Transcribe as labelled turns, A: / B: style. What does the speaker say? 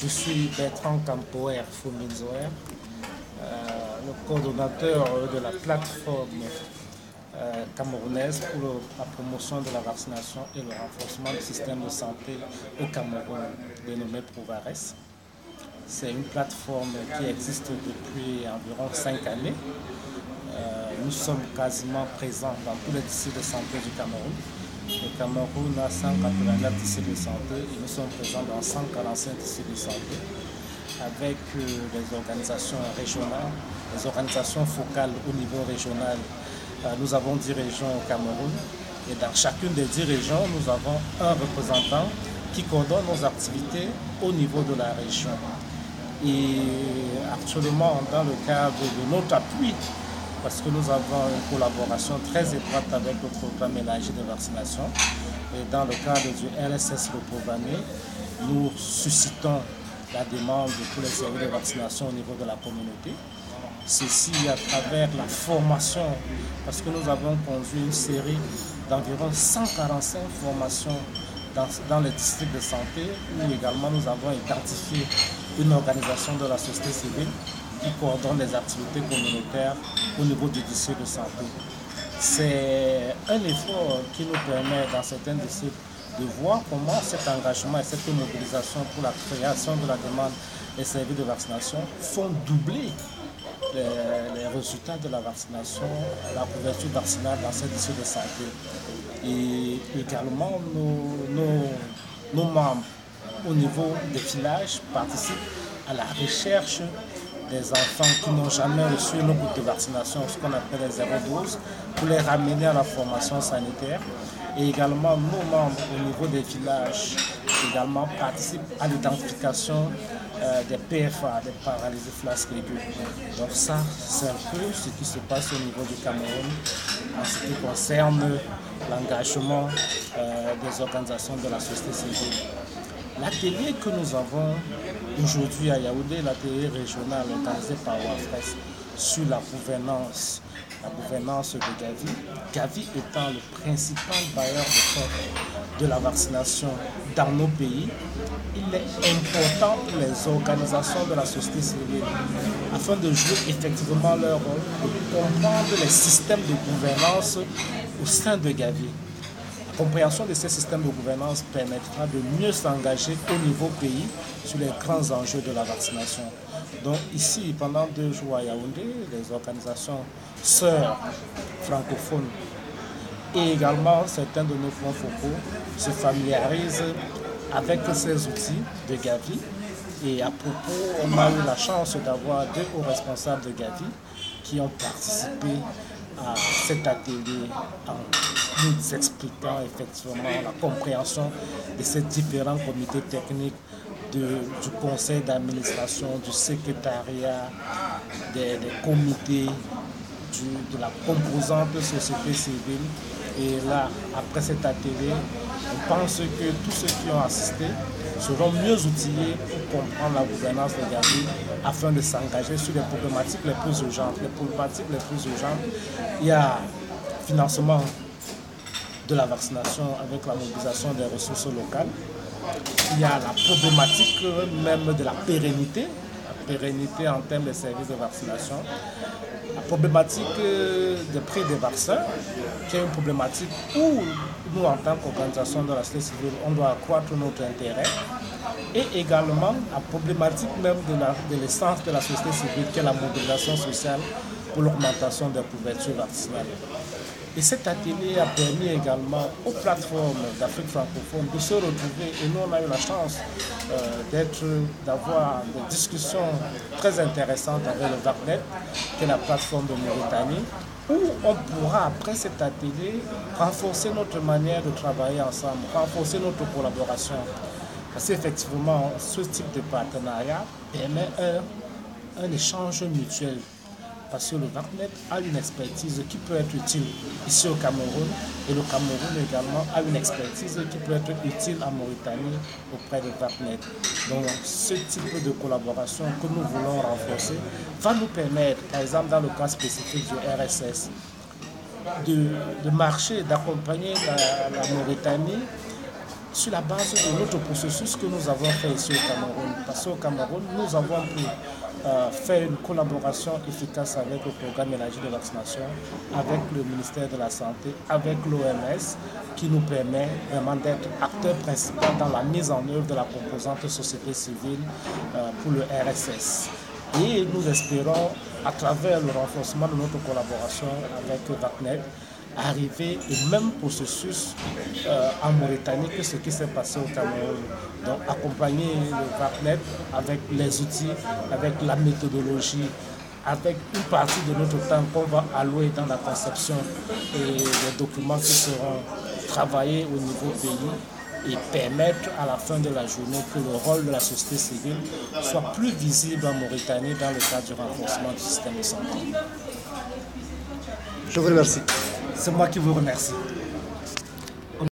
A: Je suis Bertrand Campoer Fuminzoer, le coordonnateur de la plateforme camerounaise pour la promotion de la vaccination et le renforcement du système de santé au Cameroun, dénommée Provares. C'est une plateforme qui existe depuis environ 5 années. Nous sommes quasiment présents dans tous les districts de santé du Cameroun. Le Cameroun a 189 districts de santé et nous sommes présents dans 145 districts de santé avec les organisations régionales, les organisations focales au niveau régional. Nous avons 10 régions au Cameroun et dans chacune des 10 régions, nous avons un représentant qui coordonne nos activités au niveau de la région. Et actuellement, dans le cadre de notre appui, parce que nous avons une collaboration très étroite avec le programme élargi de vaccination, et dans le cadre du RSS Reprogramé, nous suscitons la demande de tous les services de vaccination au niveau de la communauté. Ceci à travers la formation, parce que nous avons conduit une série d'environ 145 formations dans les districts de santé, où également nous avons identifié une organisation de la société civile qui coordonne les activités communautaires au niveau du district de santé. C'est un effort qui nous permet dans certains districts de voir comment cet engagement et cette mobilisation pour la création de la demande des services de vaccination font doubler les résultats de la vaccination, la couverture vaccinale dans ces districts de santé. Et également, nos membres au niveau des villages participent à la recherche des enfants qui n'ont jamais reçu une goutte de vaccination, ce qu'on appelle les 012, pour les ramener à la formation sanitaire. Et également, nos membres au niveau des villages également participent à l'identification des PFA, des paralysés flasques aiguës. Donc ça, c'est un peu ce qui se passe au niveau du Cameroun en ce qui concerne l'engagement des organisations de la société civile. L'atelier que nous avons aujourd'hui à Yaoundé, l'atelier régional organisé par WAFRES sur la gouvernance de Gavi, Gavi étant le principal bailleur de fonds de la vaccination dans nos pays, il est important pour les organisations de la société civile, afin de jouer effectivement leur rôle, de comprendre les systèmes de gouvernance au sein de Gavi. La compréhension de ces systèmes de gouvernance permettra de mieux s'engager au niveau pays sur les grands enjeux de la vaccination. Donc ici, pendant 2 jours à Yaoundé, les organisations sœurs francophones et également certains de nos points focaux se familiarisent avec ces outils de Gavi. Et à propos, on a eu la chance d'avoir 2 hauts responsables de Gavi qui ont participé à cet atelier en nous expliquant effectivement la compréhension de ces différents comités techniques du conseil d'administration, du secrétariat, des comités, de la composante société civile. Et là, après cet atelier, on pense que tous ceux qui ont assisté seront mieux outillés pour comprendre la gouvernance de Gavi afin de s'engager sur les problématiques les plus urgentes. Les problématiques les plus urgentes, il y a financement de la vaccination avec la mobilisation des ressources locales. Il y a la problématique même de la pérennité en termes de services de vaccination. La problématique des prix des vaccins, qui est une problématique où nous, en tant qu'organisation de la société civile, on doit accroître notre intérêt. Et également la problématique même de l'essence de la société civile, qui est la mobilisation sociale pour l'augmentation des couvertures vaccinales. Et cet atelier a permis également aux plateformes d'Afrique francophone de se retrouver. Et nous, on a eu la chance d'avoir des discussions très intéressantes avec le VACNet, qui est la plateforme de Mauritanie, où on pourra, après cet atelier, renforcer notre manière de travailler ensemble, renforcer notre collaboration. Parce qu'effectivement, ce type de partenariat permet un échange mutuel. Parce que le VACNet a une expertise qui peut être utile ici au Cameroun et le Cameroun également a une expertise qui peut être utile en Mauritanie auprès de VACNet. Donc ce type de collaboration que nous voulons renforcer va nous permettre, par exemple dans le cas spécifique du RSS, de marcher, d'accompagner la Mauritanie sur la base de notre processus que nous avons fait ici au Cameroun. Parce qu'au Cameroun, nous avons pu faire une collaboration efficace avec le programme élargi de vaccination, avec le ministère de la Santé, avec l'OMS, qui nous permet vraiment d'être acteur principal dans la mise en œuvre de la composante société civile pour le RSS. Et nous espérons, à travers le renforcement de notre collaboration avec VACNet, arriver au même processus en Mauritanie que ce qui s'est passé au Cameroun. Donc accompagner le VACNet avec les outils, avec la méthodologie, avec une partie de notre temps qu'on va allouer dans la conception et des documents qui seront travaillés au niveau pays et permettre à la fin de la journée que le rôle de la société civile soit plus visible en Mauritanie dans le cadre du renforcement du système de santé.
B: Je vous remercie.
A: C'est moi qui vous remercie.